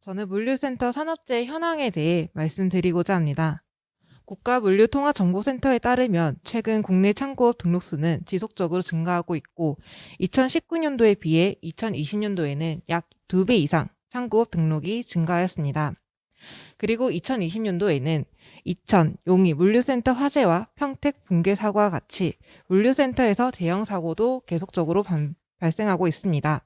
저는 물류센터 산업재해 현황에 대해 말씀드리고자 합니다. 국가물류통화정보센터에 따르면 최근 국내 창고업 등록수는 지속적으로 증가하고 있고 2019년도에 비해 2020년도에는 약 2배 이상 창고업 등록이 증가하였습니다. 그리고 2020년도에는 이천 용희 물류센터 화재와 평택 붕괴 사고와 같이 물류센터에서 대형 사고도 계속적으로 발생하고 있습니다.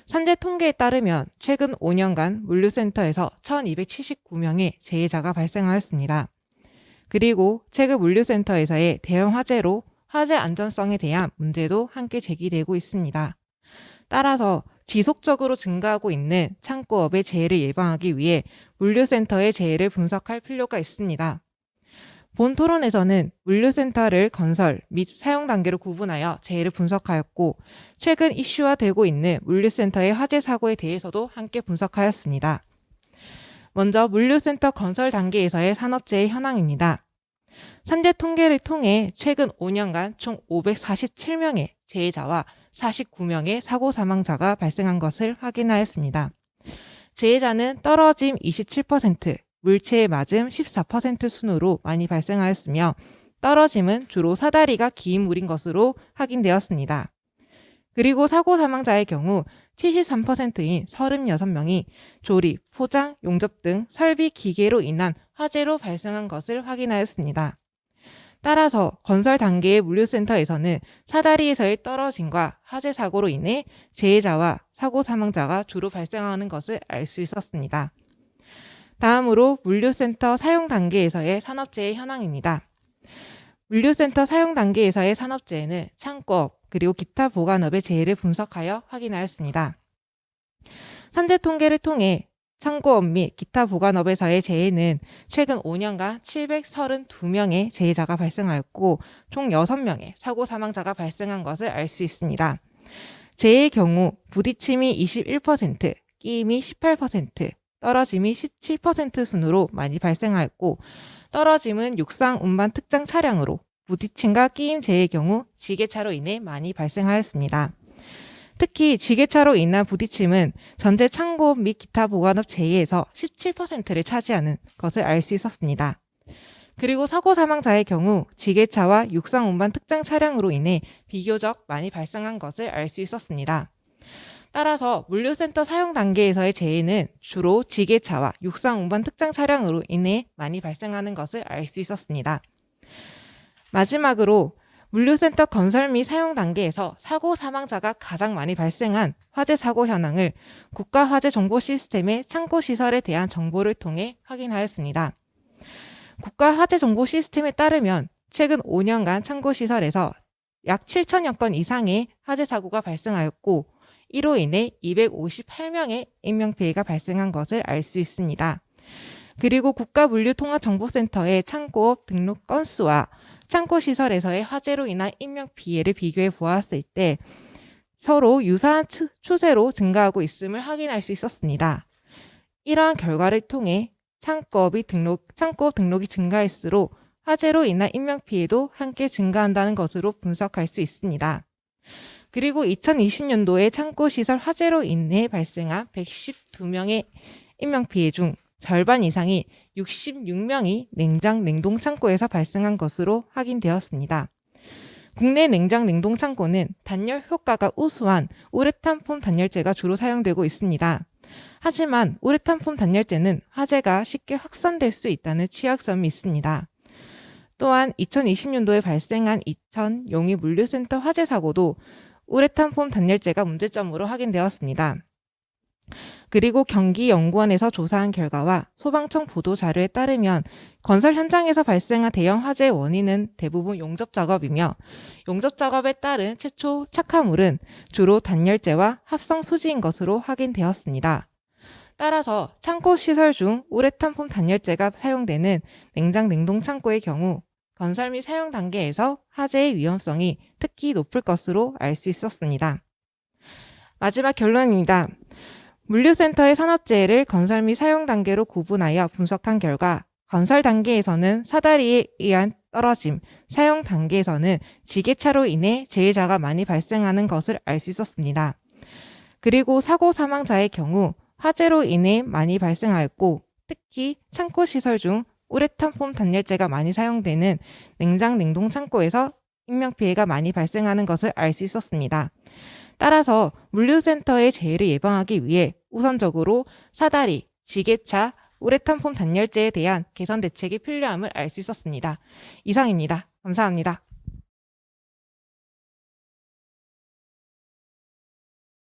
산재 통계에 따르면 최근 5년간 물류센터에서 1279명의 재해자가 발생하였습니다. 그리고 최근 물류센터에서의 대형 화재로 화재 안전성에 대한 문제도 함께 제기되고 있습니다. 따라서 지속적으로 증가하고 있는 창고업의 재해를 예방하기 위해 물류센터의 재해를 분석할 필요가 있습니다. 본 토론에서는 물류센터를 건설 및 사용 단계로 구분하여 재해를 분석하였고 최근 이슈화되고 있는 물류센터의 화재 사고에 대해서도 함께 분석하였습니다. 먼저 물류센터 건설 단계에서의 산업재해 현황입니다. 산재 통계를 통해 최근 5년간 총 547명의 재해자와 49명의 사고 사망자가 발생한 것을 확인하였습니다. 재해자는 떨어짐 27%, 물체에 맞음 14% 순으로 많이 발생하였으며 떨어짐은 주로 사다리가 긴 물인 것으로 확인되었습니다. 그리고 사고 사망자의 경우 73%인 36명이 조립, 포장, 용접 등 설비 기계로 인한 화재로 발생한 것을 확인하였습니다. 따라서 건설 단계의 물류센터에서는 사다리에서의 떨어짐과 화재 사고로 인해 재해자와 사고 사망자가 주로 발생하는 것을 알 수 있었습니다. 다음으로 물류센터 사용 단계에서의 산업재해 현황입니다. 물류센터 사용 단계에서의 산업재해는 창고업 그리고 기타 보관업의 재해를 분석하여 확인하였습니다. 산재 통계를 통해 창고업 및 기타 보관업에서의 재해는 최근 5년간 732명의 재해자가 발생하였고 총 6명의 사고 사망자가 발생한 것을 알 수 있습니다. 재해의 경우 부딪힘이 21%, 끼임이 18%, 떨어짐이 17% 순으로 많이 발생하였고 떨어짐은 육상 운반 특장 차량으로 부딪힘과 끼임 재해의 경우 지게차로 인해 많이 발생하였습니다. 특히 지게차로 인한 부딪힘은 전체 창고업 및 기타 보관업 재해에서 17%를 차지하는 것을 알 수 있었습니다. 그리고 사고 사망자의 경우 지게차와 육상 운반 특장 차량으로 인해 비교적 많이 발생한 것을 알 수 있었습니다. 따라서 물류센터 사용 단계에서의 재해는 주로 지게차와 육상 운반 특장 차량으로 인해 많이 발생하는 것을 알 수 있었습니다. 마지막으로 물류센터 건설 및 사용 단계에서 사고 사망자가 가장 많이 발생한 화재 사고 현황을 국가화재정보시스템의 창고시설에 대한 정보를 통해 확인하였습니다. 국가화재정보시스템에 따르면 최근 5년간 창고시설에서 약 7천여 건 이상의 화재 사고가 발생하였고 이로 인해 258명의 인명피해가 발생한 것을 알 수 있습니다. 그리고 국가물류통화정보센터의 창고업 등록 건수와 창고시설에서의 화재로 인한 인명피해를 비교해 보았을 때 서로 유사한 추세로 증가하고 있음을 확인할 수 있었습니다. 이러한 결과를 통해 창고업 등록이 증가할수록 화재로 인한 인명피해도 함께 증가한다는 것으로 분석할 수 있습니다. 그리고 2020년도에 창고시설 화재로 인해 발생한 112명의 인명피해 중 절반 이상이 66명이 냉장 냉동창고에서 발생한 것으로 확인되었습니다. 국내 냉장 냉동창고는 단열 효과가 우수한 우레탄 폼 단열재가 주로 사용되고 있습니다. 하지만 우레탄 폼 단열재는 화재가 쉽게 확산될 수 있다는 취약점이 있습니다. 또한 2020년도에 발생한 이천 용희 물류센터 화재 사고도 우레탄 폼 단열재가 문제점으로 확인되었습니다. 그리고 경기연구원에서 조사한 결과와 소방청 보도 자료에 따르면 건설 현장에서 발생한 대형 화재의 원인은 대부분 용접 작업이며 용접 작업에 따른 최초 착화물은 주로 단열재와 합성 수지인 것으로 확인되었습니다. 따라서 창고 시설 중 우레탄 폼 단열재가 사용되는 냉장 냉동 창고의 경우 건설 및 사용 단계에서 화재의 위험성이 특히 높을 것으로 알 수 있었습니다. 마지막 결론입니다. 물류센터의 산업재해를 건설 및 사용 단계로 구분하여 분석한 결과 건설 단계에서는 사다리에 의한 떨어짐, 사용 단계에서는 지게차로 인해 재해자가 많이 발생하는 것을 알 수 있었습니다. 그리고 사고 사망자의 경우 화재로 인해 많이 발생하였고 특히 창고 시설 중 우레탄 폼 단열재가 많이 사용되는 냉장 냉동 창고에서 인명피해가 많이 발생하는 것을 알 수 있었습니다. 따라서 물류센터의 재해를 예방하기 위해 우선적으로 사다리, 지게차, 우레탄 폼 단열재에 대한 개선 대책이 필요함을 알 수 있었습니다. 이상입니다. 감사합니다.